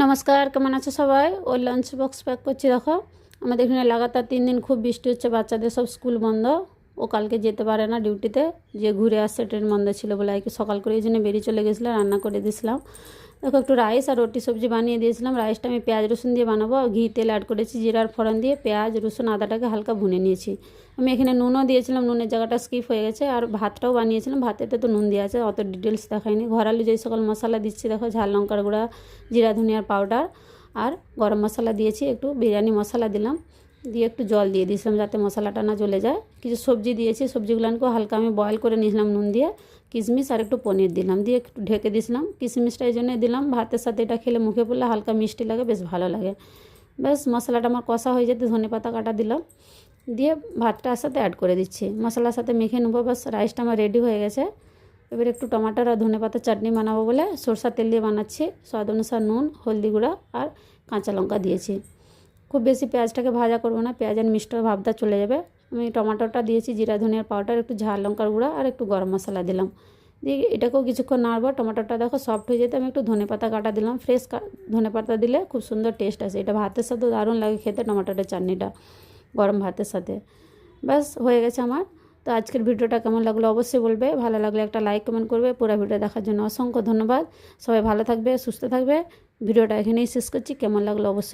নমস্কার, কেমন আছো সবাই? ওই লাঞ্চ বক্স প্যাক করছি। দেখো, আমাদের এখানে লাগাতার 3 দিন খুব বৃষ্টি হচ্ছে, বাচ্চাদের সব স্কুল বন্ধ। ও কালকে যেতে পারে না ডিউটিতে, যে ঘুরে আসছে, ট্রেন বন্ধ ছিল বলে আর কি। সকাল করে এই জন্য বেরিয়ে চলে গেছিলাম, রান্না করে দিয়েছিলাম। দেখো, একটু রাইস আর রুটি সবজি বানিয়ে দিয়েছিলাম। রাইসটা আমি পেঁয়াজ রসুন দিয়ে বানাবো, ঘি তেল অ্যাড করেছি, জিরার ফোড়ন দিয়ে পেঁয়াজ রসুন আদাটাকে হালকা ভুনে নিয়েছি। আমি এখানে নুনও দিয়েছিলাম, নুনের জায়গাটা স্কিপ হয়ে গেছে। আর ভাতটাও বানিয়েছিলাম, ভাতেতে তো নুন দেওয়া আছে, অত ডিটেলস দেখায়নি। ঘরালি যেই সকল মশলা দিচ্ছি দেখো, ঝাল লঙ্কার গুঁড়া, জিরা ধনিয়ার পাউডার আর গরম মশলা দিয়েছি, একটু বিরিয়ানি মশলা দিলাম, দিয়ে একটু জল দিয়ে দিয়েছিলাম যাতে মশলাটা না জ্বলে যায়। কিছু সবজি দিয়েছি, সবজিগুলোকে হালকা আমি বয়েল করে নিয়েছিলাম নুন দিয়ে। কিশমিশ আর একটু পনির দিলাম, দিয়ে একটু ঢেকে দিয়েছিলাম। কিশমিশটা এই জন্যই দিলাম, ভাতের সাথে এটা খেলে মুখে পড়লে হালকা মিষ্টি লাগে, বেশ ভালো লাগে। ব্যাস মশলাটা আমার কষা হয়ে যেতে ধনেপাতা কাটা দিলাম, দিয়ে ভাতটার সাথে অ্যাড করে দিচ্ছি, মশলার সাথে মেখে নেবো। ব্যাস রাইসটা আমার রেডি হয়ে গেছে। এবার একটু টমাটার আর ধনেপাতার চাটনি বানাবো বলে সরষার তেল দিয়ে বানাচ্ছি। স্বাদ অনুসার নুন, হলদি গুঁড়া আর কাঁচা লঙ্কা দিয়েছি। খুব বেশি পেঁয়াজটাকে ভাজা করবো না, পেঁয়াজের মিষ্টি ভাবটা চলে যাবে। আমি টমাটোটা দিয়েছি, জিরা ধনিয়ার পাউডার, একটু ঝাল লঙ্কার গুঁড়া আর একটু গরম মশলা দিলাম। দিয়ে এটাকেও কিছুক্ষণ নাড়বো। টমাটোটা দেখো সফট হয়ে যেতে আমি একটু ধনেপাতা কাটা দিলাম। ফ্রেশ ধনেপাতা দিলে খুব সুন্দর টেস্ট আসে, এটা ভাতের সাথে দারুণ লাগে খেতে, টমাটোটার চাটনিটা গরম ভাতের সাথে। ব্যাস হয়ে গেছে আমার। তো আজকের ভিডিওটা কেমন লাগলো অবশ্যই বলবে, ভালো লাগলে একটা লাইক কমেন্ট করবে। পুরো ভিডিও দেখার জন্য অসংখ্য ধন্যবাদ। সবাই ভালো থাকবে, সুস্থ থাকবে। ভিডিওটা এখানেই শেষ করছি, কেমন লাগলো অবশ্যই।